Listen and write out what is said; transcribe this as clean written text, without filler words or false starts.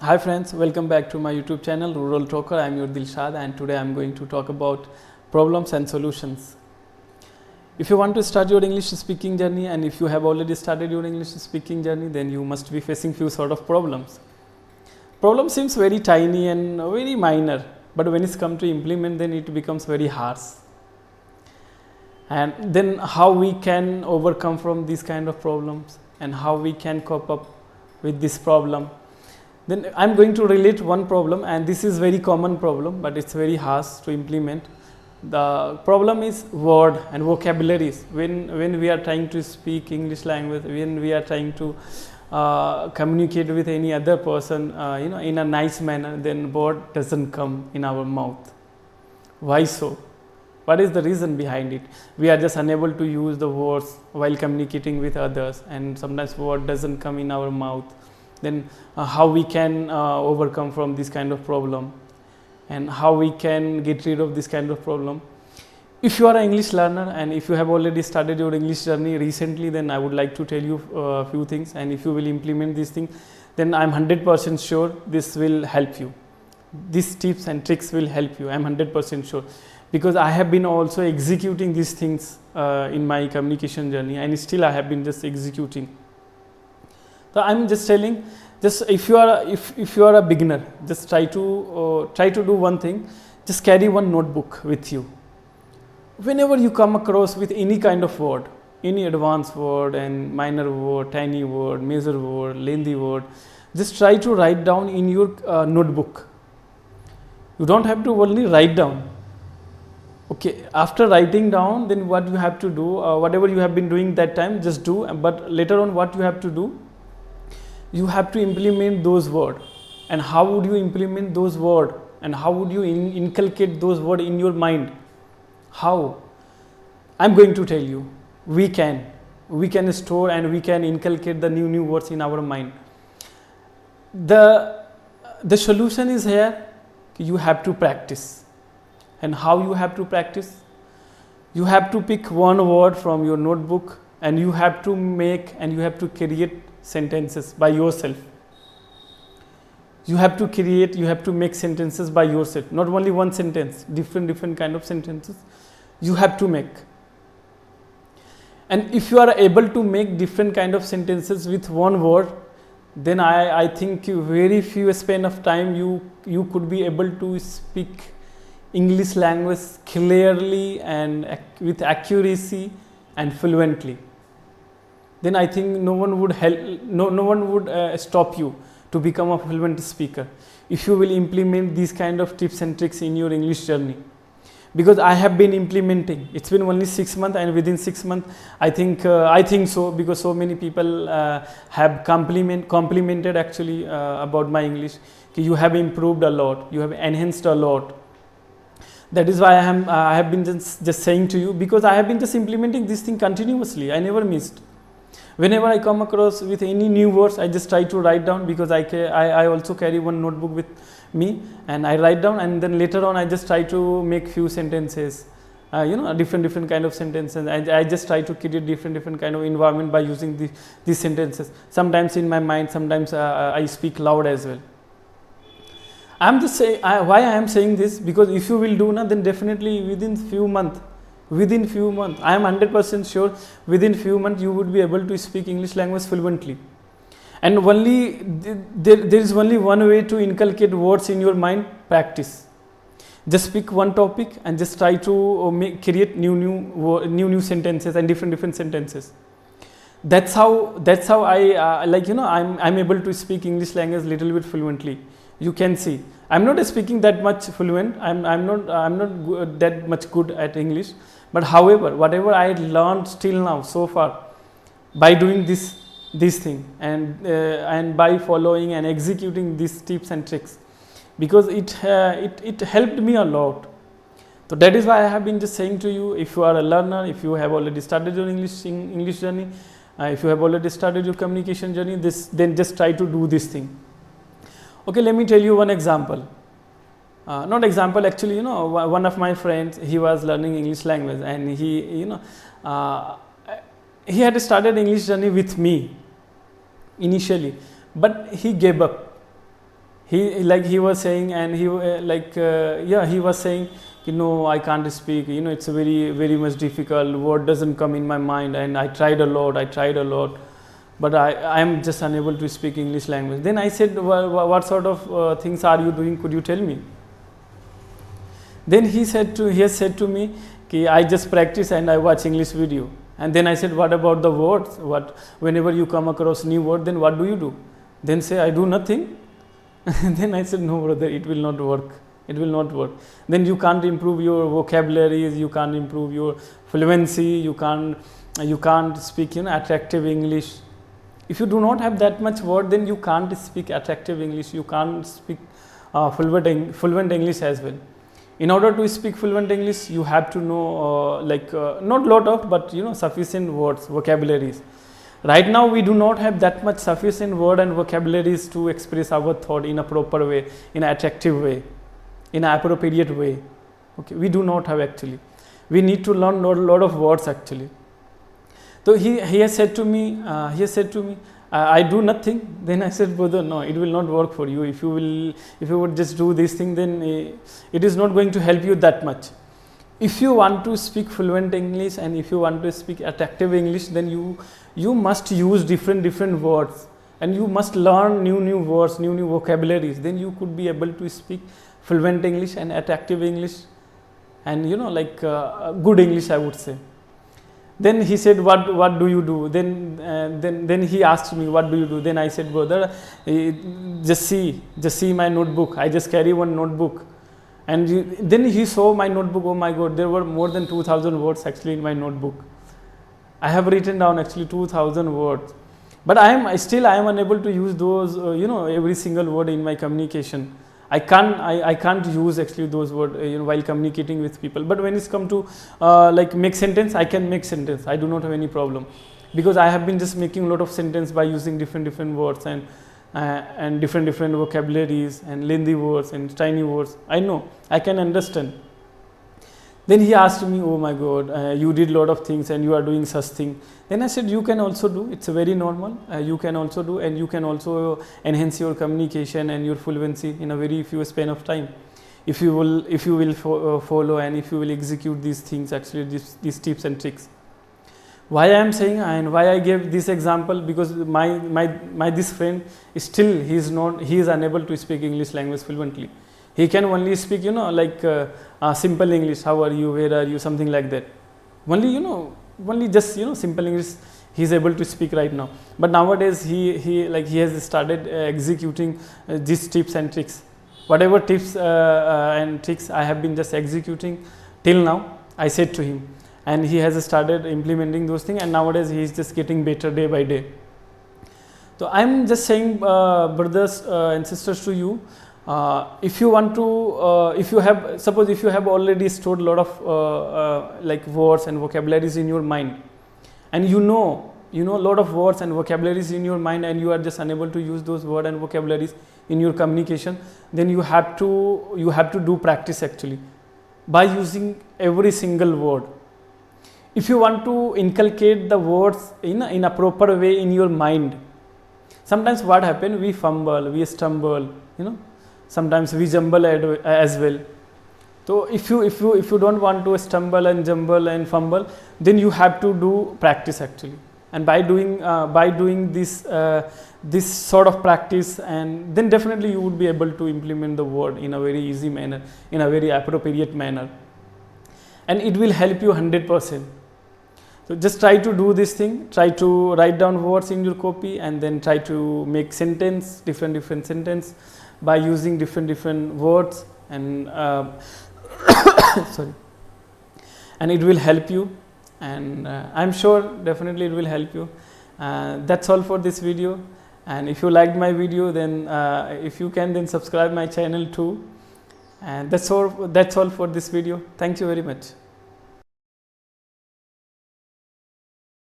Hi friends, welcome back to my YouTube channel Rural Talker. I am your Dilshad and today I am going to talk about problems and solutions. If you want to start your English speaking journey and if you have already started your English speaking journey, then you must be facing few sort of problems. Problem seems very tiny and very minor, but when it's come to implement, then it becomes very harsh. And then how we can overcome from these kind of problems and how we can cope up with this problem. Then I'm going to relate one problem, and this is very common problem, but it's very harsh to implement. The problem is word and vocabularies. When we are trying to speak English language, when we are trying to communicate with any other person, in a nice manner, then word doesn't come in our mouth. Why so? What is the reason behind it? We are just unable to use the words while communicating with others, and sometimes word doesn't come in our mouth. Then how we can overcome from this kind of problem and how we can get rid of this kind of problem. If you are an English learner and if you have already started your English journey recently, then I would like to tell you a few things, and if you will implement these things, then I'm 100% sure this will help you. These tips and tricks will help you. I'm 100% sure, because I have been also executing these things in my communication journey, and still I have been just executing. So I'm just telling, just if you are a beginner, just try to do one thing. Just carry one notebook with you. Whenever you come across with any kind of word, any advanced word and minor word, tiny word, major word, lengthy word, just try to write down in your notebook. You don't have to only write down. Okay, after writing down, then what you have to do, whatever you have been doing that time, just do. But later on, what you have to do, you have to implement those words. And how would you implement those words? And how would you inculcate those words in your mind? How? I'm going to tell you. We can store and we can inculcate the new words in our mind. The solution is here. You have to practice. And how you have to practice? You have to pick one word from your notebook and you have to make and you have to create sentences by yourself. You have to make sentences by yourself. Not only one sentence, different kind of sentences you have to make. And if you are able to make different kind of sentences with one word, then I think very few span of time you could be able to speak English language clearly and with accuracy and fluently. Then I think no one would stop you to become a fluent speaker if you will implement these kind of tips and tricks in your English journey. Because I have been implementing. It's been only 6 months, and within 6 months, I think so, because so many people have complimented actually about my English. You have improved a lot. You have enhanced a lot. That is why I have been just saying to you, because I have been just implementing this thing continuously. I never missed. Whenever I come across with any new words, I just try to write down, because I also carry one notebook with me, and I write down, and then later on I just try to make few sentences, different kind of sentences. I just try to create different kind of environment by using these sentences. Sometimes in my mind, sometimes I speak loud as well. I'm just saying why I am saying this, because if you will do now, then definitely within few months, I am 100% sure within few months you would be able to speak English language fluently. And there is only one way to inculcate words in your mind: practice. Just pick one topic and just try to create new sentences and different sentences. That's how I'm able to speak English language little bit fluently. You can see I'm not speaking that much fluent. I'm not that much good at English. But however, whatever I learned till now so far, by doing this thing and by following and executing these tips and tricks, because it helped me a lot. So that is why I have been just saying to you, if you are a learner, if you have already started your English journey, if you have already started your communication journey, then just try to do this thing. Okay, let me tell you one example. Not example, actually, one of my friends, he was learning English language, and he had started English journey with me initially, but he gave up. he was saying, and he was saying, no, I can't speak, it's a very much difficult, word doesn't come in my mind, and I tried a lot, but I am just unable to speak English language. Then I said, well, what sort of things are you doing, could you tell me? Then he has said to me, I just practice and I watch English video. And then I said, what about the words? Whenever you come across new word, then what do you do? Then say, I do nothing. Then I said, no brother, it will not work. It will not work. Then you can't improve your vocabularies, you can't improve your fluency, you can't speak attractive English. If you do not have that much word, then you can't speak attractive English, you can't speak fluent English as well. In order to speak fluent English, you have to know not lot of, but sufficient words, vocabularies. Right now we do not have that much sufficient word and vocabularies to express our thought in a proper way, in an attractive way, in an appropriate way. Okay, we do not have actually. We need to learn a lot of words actually. So he has said to me, I do nothing. Then I said, brother, no, it will not work for you. If you would just do this thing, then it is not going to help you that much. If you want to speak fluent English and if you want to speak attractive English, then you must use different words, and you must learn new words, new vocabularies. Then you could be able to speak fluent English and attractive English, and good English, I would say. Then he said, what do you do? Then he asked me, what do you do? Then I said, brother, just see my notebook. I just carry one notebook. And then he saw my notebook. Oh my God, there were more than 2,000 words actually in my notebook. I have written down actually 2,000 words. But I am unable to use those, every single word in my communication. I can't use actually those words while communicating with people. But when it's come to make sentence, I can make sentence. I do not have any problem, because I have been just making a lot of sentence by using different words and different vocabularies and lengthy words and tiny words. I know, I can understand. Then he asked me, oh my God, you did a lot of things and you are doing such thing. Then I said, you can also do, it's very normal. You can also do, and you can also enhance your communication and your fluency in a very few span of time. If you will follow and if you will execute these things, actually these tips and tricks. Why I am saying and why I gave this example, because my this friend is still, he is unable to speak English language fluently. He can only speak simple English, how are you, where are you, something like that. Only just simple English he is able to speak right now. But nowadays he has started executing these tips and tricks. Whatever tips and tricks I have been just executing till now, I said to him, and he has started implementing those things, and nowadays he is just getting better day by day. So I am just saying, brothers and sisters, to you, if you want to, suppose if you have already stored a lot of words and vocabularies in your mind, and you know a lot of words and vocabularies in your mind, and you are just unable to use those words and vocabularies in your communication, then you have to do practice actually by using every single word. If you want to inculcate the words in a proper way in your mind, sometimes what happens, we fumble, we stumble, sometimes we jumble as well. So if you don't want to stumble and jumble and fumble, then you have to do practice actually. And by doing this sort of practice, and then definitely you would be able to implement the word in a very easy manner, in a very appropriate manner, and it will help you 100%. So just try to do this thing, try to write down words in your copy, and then try to make sentence, different sentence by using different words, and sorry, and it will help you, and I'm sure definitely it will help you. That's all for this video, and if you liked my video, then if you can, then subscribe my channel too, and that's all for this video. Thank you very much.